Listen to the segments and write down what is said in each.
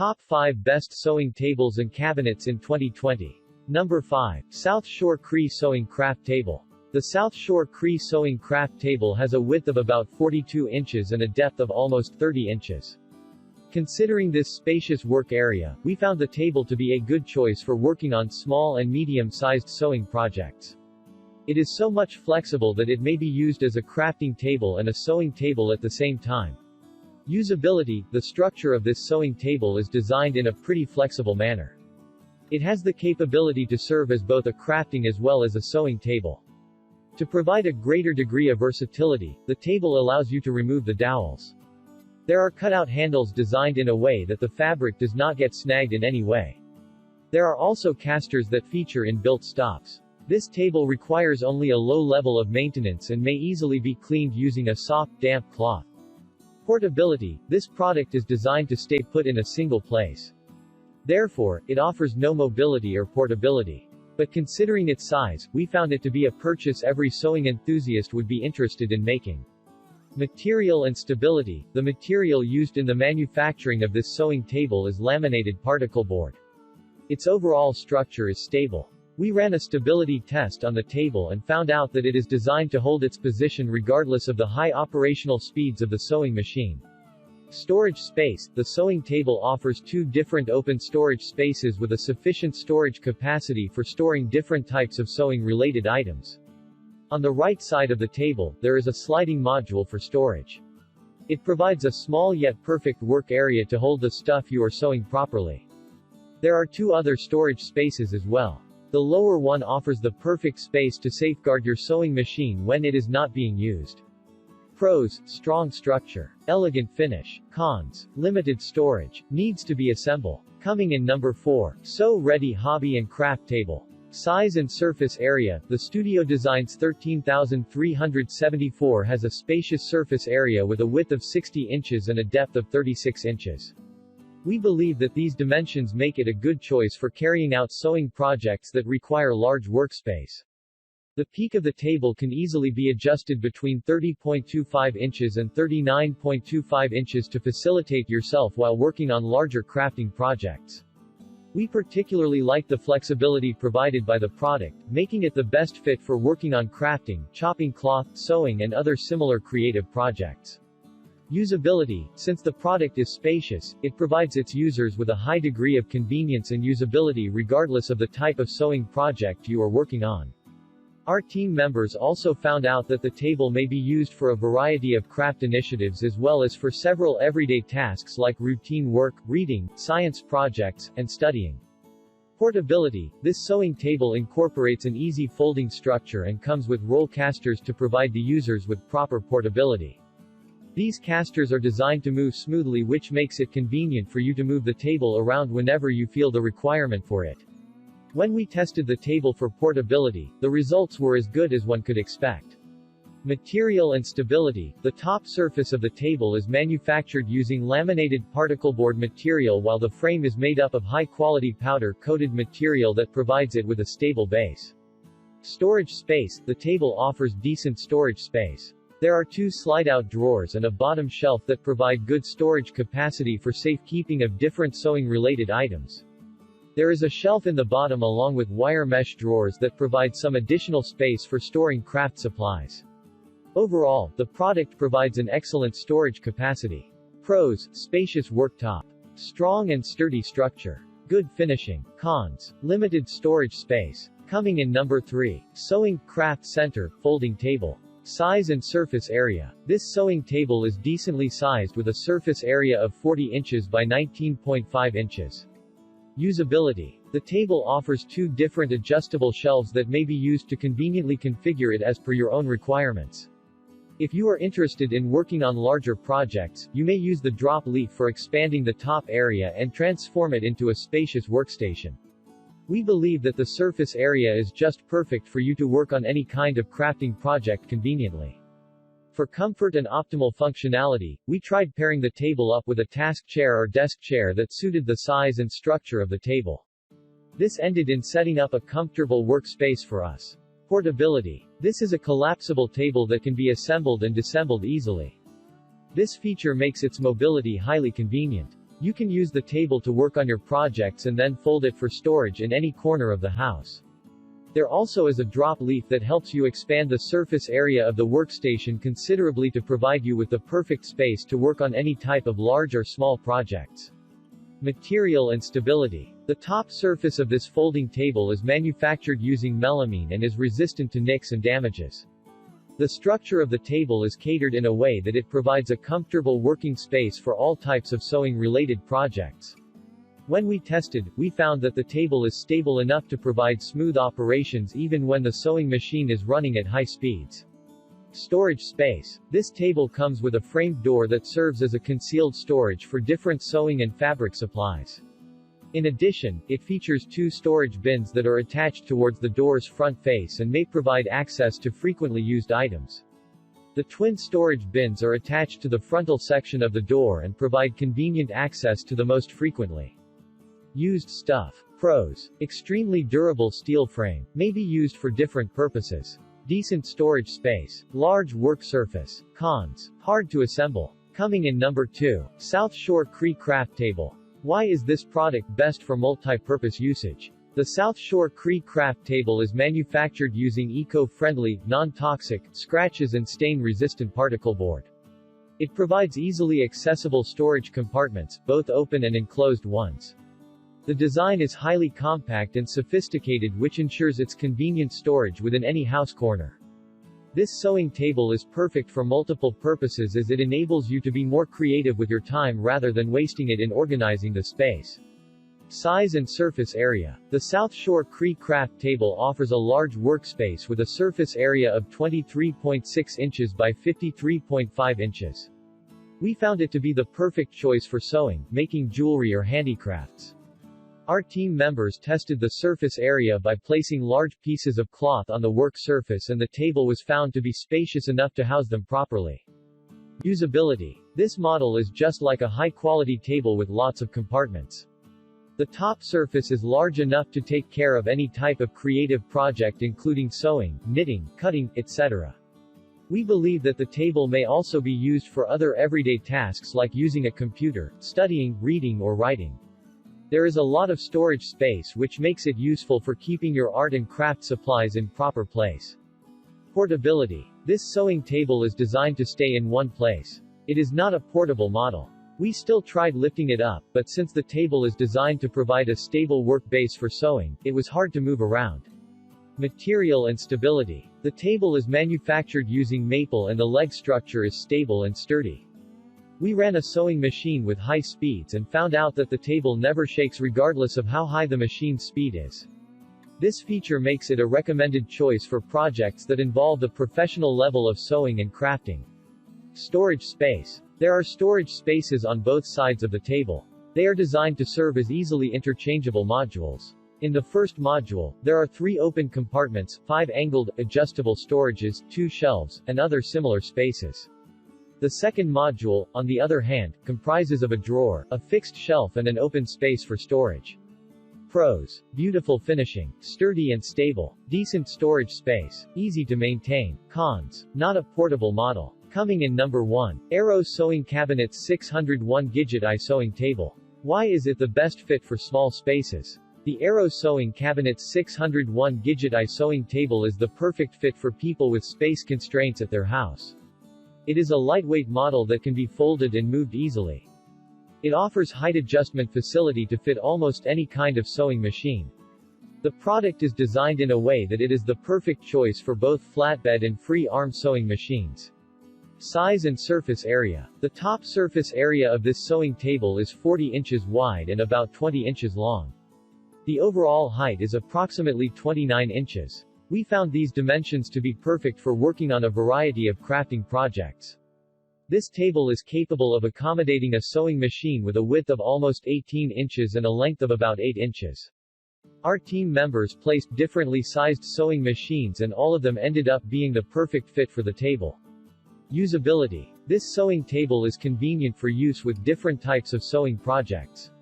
Top 5 Best Sewing Tables and Cabinets in 2020. Number 5. South Shore CREA Sewing Craft Table. The South Shore CREA Sewing Craft Table has a width of about 42 inches and a depth of almost 30 inches. Considering this spacious work area, we found the table to be a good choice for working on small and medium-sized sewing projects. It is so much flexible that it may be used as a crafting table and a sewing table at the same time. Usability. The structure of this sewing table is designed in a pretty flexible manner. It has the capability to serve as both a crafting as well as a sewing table. To provide a greater degree of versatility, the table allows you to remove the dowels. There are cutout handles designed in a way that the fabric does not get snagged in any way. There are also casters that feature inbuilt stops. This table requires only a low level of maintenance and may easily be cleaned using a soft, damp cloth. Portability. This product is designed to stay put in a single place. Therefore, it offers no mobility or portability. But considering its size, we found it to be a purchase every sewing enthusiast would be interested in making. Material and stability. The material used in the manufacturing of this sewing table is laminated particle board. Its overall structure is stable. We ran a stability test on the table and found out that it is designed to hold its position regardless of the high operational speeds of the sewing machine. Storage space. The sewing table offers 2 different open storage spaces with a sufficient storage capacity for storing different types of sewing-related items. On the right side of the table, there is a sliding module for storage. It provides a small yet perfect work area to hold the stuff you are sewing properly. There are 2 other storage spaces as well. The lower one offers the perfect space to safeguard your sewing machine when it is not being used. Pros: strong structure, elegant finish. Cons: limited storage, needs to be assembled. Coming in number 4, Sew Ready Hobby and Craft Table. Size and surface area. The Studio Designs 13374 has a spacious surface area with a width of 60 inches and a depth of 36 inches. We believe that these dimensions make it a good choice for carrying out sewing projects that require large workspace. The peak of the table can easily be adjusted between 30.25 inches and 39.25 inches to facilitate yourself while working on larger crafting projects. We particularly like the flexibility provided by the product, making it the best fit for working on crafting, chopping cloth, sewing and other similar creative projects. Usability. Since the product is spacious, it provides its users with a high degree of convenience and usability regardless of the type of sewing project you are working on. Our team members also found out that the table may be used for a variety of craft initiatives as well as for several everyday tasks like routine work, reading, science projects, and studying. Portability. This sewing table incorporates an easy folding structure and comes with roll casters to provide the users with proper portability. These casters are designed to move smoothly, which makes it convenient for you to move the table around whenever you feel the requirement for it. When we tested the table for portability, the results were as good as one could expect. Material and stability. The top surface of the table is manufactured using laminated particle board material while the frame is made up of high-quality powder-coated material that provides it with a stable base. Storage space. The table offers decent storage space. There are 2 slide-out drawers and a bottom shelf that provide good storage capacity for safekeeping of different sewing-related items. There is a shelf in the bottom along with wire mesh drawers that provide some additional space for storing craft supplies. Overall, the product provides an excellent storage capacity. Pros: spacious worktop, strong and sturdy structure, good finishing. Cons: limited storage space. Coming in number 3, Sewing Craft Center Folding Table. Size and surface area. This sewing table is decently sized with a surface area of 40 inches by 19.5 inches. Usability. The table offers 2 different adjustable shelves that may be used to conveniently configure it as per your own requirements. If you are interested in working on larger projects, you may use the drop leaf for expanding the top area and transform it into a spacious workstation. We believe that the surface area is just perfect for you to work on any kind of crafting project conveniently. For comfort and optimal functionality, we tried pairing the table up with a task chair or desk chair that suited the size and structure of the table. This ended in setting up a comfortable workspace for us. Portability. This is a collapsible table that can be assembled and disassembled easily. This feature makes its mobility highly convenient. You can use the table to work on your projects and then fold it for storage in any corner of the house. There also is a drop leaf that helps you expand the surface area of the workstation considerably to provide you with the perfect space to work on any type of large or small projects. Material and stability. The top surface of this folding table is manufactured using melamine and is resistant to nicks and damages. The structure of the table is catered in a way that it provides a comfortable working space for all types of sewing-related projects. When we tested, we found that the table is stable enough to provide smooth operations even when the sewing machine is running at high speeds. Storage space. This table comes with a framed door that serves as a concealed storage for different sewing and fabric supplies. In addition, it features 2 storage bins that are attached towards the door's front face and may provide access to frequently used items. The twin storage bins are attached to the frontal section of the door and provide convenient access to the most frequently used stuff. Pros. Extremely durable steel frame. May be used for different purposes. Decent storage space. Large work surface. Cons. Hard to assemble. Coming in number 2. South Shore CREA Craft Table. Why is this product best for multi-purpose usage? The South Shore CREA Craft Table is manufactured using eco-friendly, non-toxic, scratches and stain-resistant particle board. It provides easily accessible storage compartments, both open and enclosed ones. The design is highly compact and sophisticated, which ensures its convenient storage within any house corner. This sewing table is perfect for multiple purposes as it enables you to be more creative with your time rather than wasting it in organizing the space. Size and surface area. The South Shore CREA Craft Table offers a large workspace with a surface area of 23.6 inches by 53.5 inches. We found it to be the perfect choice for sewing, making jewelry or handicrafts. Our team members tested the surface area by placing large pieces of cloth on the work surface and the table was found to be spacious enough to house them properly. Usability. This model is just like a high-quality table with lots of compartments. The top surface is large enough to take care of any type of creative project including sewing, knitting, cutting, etc. We believe that the table may also be used for other everyday tasks like using a computer, studying, reading or writing. There is a lot of storage space which makes it useful for keeping your art and craft supplies in proper place. Portability. This sewing table is designed to stay in one place. It is not a portable model. We still tried lifting it up, but since the table is designed to provide a stable work base for sewing, it was hard to move around. Material and stability. The table is manufactured using maple and the leg structure is stable and sturdy. We ran a sewing machine with high speeds and found out that the table never shakes regardless of how high the machine's speed is. This feature makes it a recommended choice for projects that involve the professional level of sewing and crafting. Storage space. There are storage spaces on both sides of the table. They are designed to serve as easily interchangeable modules. In the first module, there are 3 open compartments, 5 angled, adjustable storages, 2 shelves, and other similar spaces. The second module, on the other hand, comprises of a drawer, a fixed shelf and an open space for storage. Pros. Beautiful finishing, sturdy and stable, decent storage space, easy to maintain. Cons. Not a portable model. Coming in number 1. Aero Sewing Cabinet 601 GIDGET Sewing Table. Why is it the best fit for small spaces? The Aero Sewing Cabinet 601 GIDGET Sewing Table is the perfect fit for people with space constraints at their house. It is a lightweight model that can be folded and moved easily. It offers height adjustment facility to fit almost any kind of sewing machine. The product is designed in a way that it is the perfect choice for both flatbed and free arm sewing machines. Size and surface area. The top surface area of this sewing table is 40 inches wide and about 20 inches long. The overall height is approximately 29 inches. We found these dimensions to be perfect for working on a variety of crafting projects. This table is capable of accommodating a sewing machine with a width of almost 18 inches and a length of about 8 inches. Our team members placed differently sized sewing machines and all of them ended up being the perfect fit for the table. Usability. This sewing table is convenient for use with different types of sewing projects.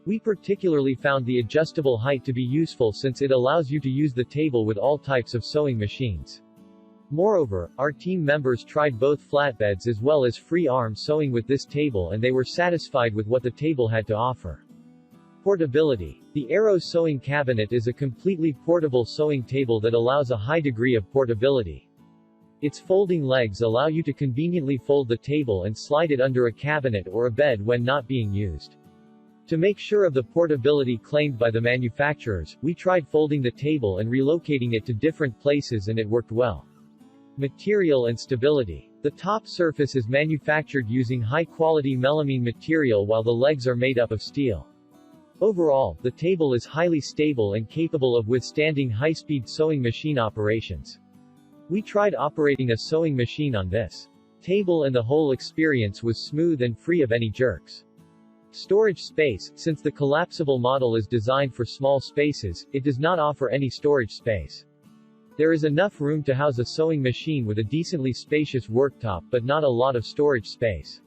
We particularly found the adjustable height to be useful since it allows you to use the table with all types of sewing machines. Moreover, our team members tried both flatbeds as well as free arm sewing with this table and they were satisfied with what the table had to offer. Portability. The Aero sewing cabinet is a completely portable sewing table that allows a high degree of portability. Its folding legs allow you to conveniently fold the table and slide it under a cabinet or a bed when not being used. To make sure of the portability claimed by the manufacturers, we tried folding the table and relocating it to different places and it worked well. Material and stability. The top surface is manufactured using high-quality melamine material while the legs are made up of steel. Overall, the table is highly stable and capable of withstanding high-speed sewing machine operations. We tried operating a sewing machine on this table and the whole experience was smooth and free of any jerks. Storage space. Since the collapsible model is designed for small spaces, it does not offer any storage space. There is enough room to house a sewing machine with a decently spacious worktop but not a lot of storage space.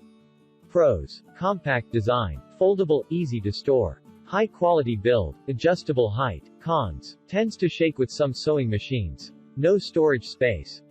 Pros. Compact design. Foldable, easy to store. High quality build. Adjustable height. Cons. Tends to shake with some sewing machines. No storage space.